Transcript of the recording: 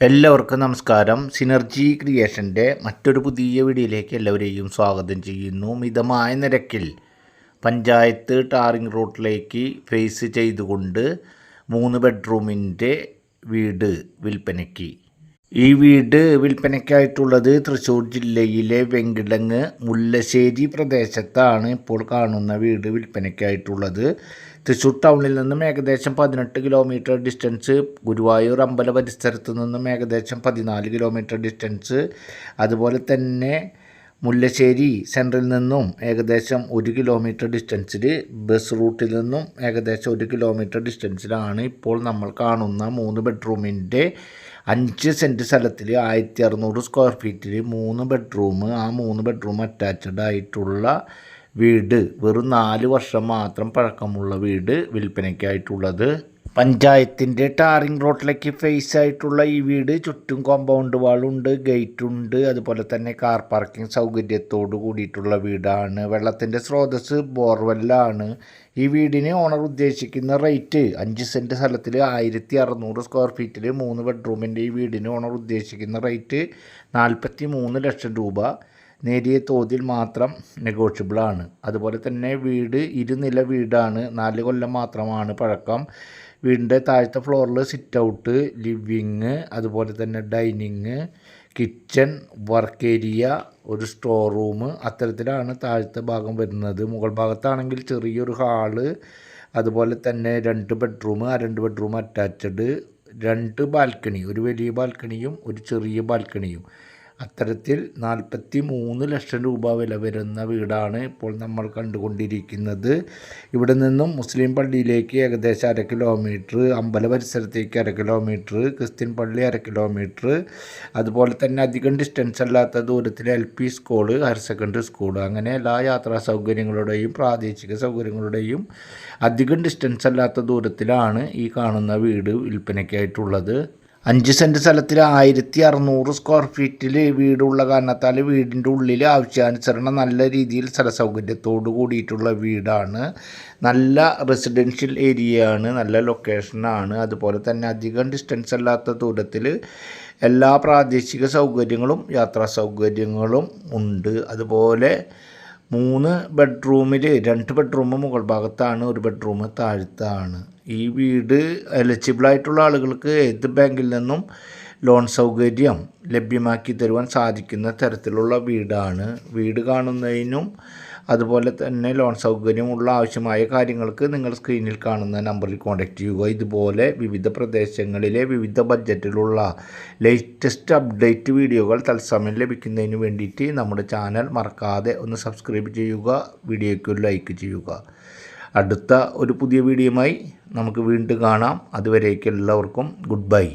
എല്ലാവർക്കും നമസ്കാരം. സിനർജി ക്രിയേഷൻ്റെ മറ്റൊരു പുതിയ വീഡിയോയിലേക്ക് എല്ലാവരെയും സ്വാഗതം ചെയ്യുന്നു. മിതമായ നിരക്കിൽ പഞ്ചായത്ത് ടാറിംഗ് റോഡിലേക്ക് ഫേസ് ചെയ്തുകൊണ്ട് 3 ബെഡ്റൂമിൻ്റെ വീട് വിൽപ്പനയ്ക്ക്. ഈ വീട് വിൽപ്പനയ്ക്കായിട്ടുള്ളത് തൃശ്ശൂർ ജില്ലയിലെ വെങ്കിടങ്ങ് മുല്ലശ്ശേരി പ്രദേശത്താണ് ഇപ്പോൾ കാണുന്ന വീട് വിൽപ്പനയ്ക്കായിട്ടുള്ളത്. തൃശ്ശൂർ ടൗണിൽ നിന്നും ഏകദേശം 18 കിലോമീറ്റർ ഡിസ്റ്റൻസ്, ഗുരുവായൂർ അമ്പല പരിസരത്ത് നിന്നും ഏകദേശം 14 കിലോമീറ്റർ ഡിസ്റ്റൻസ്, അതുപോലെ തന്നെ മുല്ലശ്ശേരി സെൻട്രൽ നിന്നും ഏകദേശം 1 കിലോമീറ്റർ ഡിസ്റ്റൻസിൽ, ബസ് റൂട്ടിൽ നിന്നും ഏകദേശം 1 കിലോമീറ്റർ ഡിസ്റ്റൻസിലാണ് ഇപ്പോൾ നമ്മൾ കാണുന്ന 3 ബെഡ്റൂമിൻ്റെ 5 സെൻറ്റ് സ്ഥലത്തിൽ 1600 സ്ക്വയർ ഫീറ്റിൽ 3 ബെഡ്റൂം, ആ 3 ബെഡ്റൂം അറ്റാച്ച്ഡ് ആയിട്ടുള്ള വീട്, വെറും 4 വർഷം മാത്രം പഴക്കമുള്ള വീട് വിൽപ്പനയ്ക്കായിട്ടുള്ളത്. പഞ്ചായത്തിൻ്റെ ടാറിംഗ് റോഡിലേക്ക് ഫേസ് ആയിട്ടുള്ള ഈ വീട് ചുറ്റും കോമ്പൗണ്ട് വാളുണ്ട്, ഗേറ്റുണ്ട്, അതുപോലെ തന്നെ കാർ പാർക്കിംഗ് സൗകര്യത്തോട് കൂടിയിട്ടുള്ള വീടാണ്. വെള്ളത്തിൻ്റെ സ്രോതസ് ബോർവെല്ലാണ്. ഈ വീടിന് ഓണർ ഉദ്ദേശിക്കുന്ന റേറ്റ് 5 സെൻറ്റ് സ്ഥലത്തിൽ 1600 സ്ക്വയർ ഫീറ്റിൽ 3 ബെഡ്റൂമിൻ്റെ ഈ വീടിന് ഓണർ ഉദ്ദേശിക്കുന്ന റേറ്റ് 43 ലക്ഷം രൂപ. നേരിയ തോതിൽ മാത്രം നെഗോഷ്യബിളാണ്. അതുപോലെ തന്നെ വീട് ഇരുനില വീടാണ്. 4 കൊല്ലം മാത്രമാണ് പഴക്കം. വീടിൻ്റെ താഴത്തെ ഫ്ലോറിൽ സിറ്റ് ഔട്ട്, ലിവിങ്, അതുപോലെ തന്നെ ഡൈനിങ്, കിച്ചൺ, വർക്ക് ഏരിയ, ഒരു സ്റ്റോർ റൂം, അത്തരത്തിലാണ് താഴത്തെ ഭാഗം വരുന്നത്. മുകൾ ഭാഗത്താണെങ്കിൽ ചെറിയൊരു ഹാള്, അതുപോലെ തന്നെ 2 ബെഡ്റൂം, ആ 2 ബെഡ്റൂം അറ്റാച്ച്ഡ്, 2 ബാൽക്കണി, ഒരു വലിയ ബാൽക്കണിയും ഒരു ചെറിയ ബാൽക്കണിയും, അത്തരത്തിൽ 43 ലക്ഷം രൂപ വില വരുന്ന വീടാണ് ഇപ്പോൾ നമ്മൾ കണ്ടുകൊണ്ടിരിക്കുന്നത്. ഇവിടെ നിന്നും മുസ്ലിം പള്ളിയിലേക്ക് ഏകദേശം 1/2 കിലോമീറ്റർ, അമ്പല പരിസരത്തേക്ക് 1/2 കിലോമീറ്റർ, ക്രിസ്ത്യൻ പള്ളി 1/2 കിലോമീറ്റർ, അതുപോലെ തന്നെ അധികം ഡിസ്റ്റൻസ് അല്ലാത്ത ദൂരത്തിൽ LP school, higher secondary school, അങ്ങനെ എല്ലാ യാത്രാ സൗകര്യങ്ങളുടെയും പ്രാദേശിക സൗകര്യങ്ങളുടെയും അധികം ഡിസ്റ്റൻസ് അല്ലാത്ത ദൂരത്തിലാണ് ഈ കാണുന്ന വീട് വിൽപ്പനയ്ക്കായിട്ടുള്ളത്. 5 സെൻറ്റ് സ്ഥലത്തിൽ 1600 സ്ക്വയർ ഫീറ്റിൽ വീടുള്ള കാരണത്താൽ വീടിൻ്റെ ഉള്ളിൽ ആവശ്യാനുസരണം നല്ല രീതിയിൽ സ്ഥലസൗകര്യത്തോട് കൂടിയിട്ടുള്ള വീടാണ്. നല്ല റെസിഡൻഷ്യൽ ഏരിയയാണ്, നല്ല ലൊക്കേഷനാണ്. അതുപോലെ തന്നെ അധികം ഡിസ്റ്റൻസ് അല്ലാത്ത ദൂരത്തിൽ എല്ലാ പ്രാദേശിക സൗകര്യങ്ങളും യാത്രാ സൗകര്യങ്ങളും ഉണ്ട്. അതുപോലെ 3 ബെഡ്റൂമിൽ 2 ബെഡ്റൂം മുകൾ ഭാഗത്താണ്, 1 ബെഡ്റൂം താഴത്താണ്. ഈ വീട് എലിജിബിളായിട്ടുള്ള ആളുകൾക്ക് ഏത് ബാങ്കിൽ നിന്നും ലോൺ സൗകര്യം ലഭ്യമാക്കി തരുവാൻ സാധിക്കുന്ന തരത്തിലുള്ള വീടാണ്. വീട് കാണുന്നതിനും അതുപോലെ തന്നെ ലോൺ സൗകര്യമുള്ള ആവശ്യമായ കാര്യങ്ങൾക്ക് നിങ്ങൾ സ്ക്രീനിൽ കാണുന്ന നമ്പറിൽ കോൺടാക്റ്റ് ചെയ്യുക. ഇതുപോലെ വിവിധ പ്രദേശങ്ങളിലെ വിവിധ ബഡ്ജറ്റിലുള്ള ലേറ്റസ്റ്റ് അപ്ഡേറ്റ് വീഡിയോകൾ തത്സമയം ലഭിക്കുന്നതിന് വേണ്ടിയിട്ട് നമ്മുടെ ചാനൽ മറക്കാതെ ഒന്ന് സബ്സ്ക്രൈബ് ചെയ്യുക, വീഡിയോയ്ക്ക് ഒരു ലൈക്ക് ചെയ്യുക. അടുത്ത ഒരു പുതിയ വീഡിയോയുമായി നമുക്ക് വീണ്ടും കാണാം. അതുവരേക്കും എല്ലാവർക്കും ഗുഡ് ബൈ.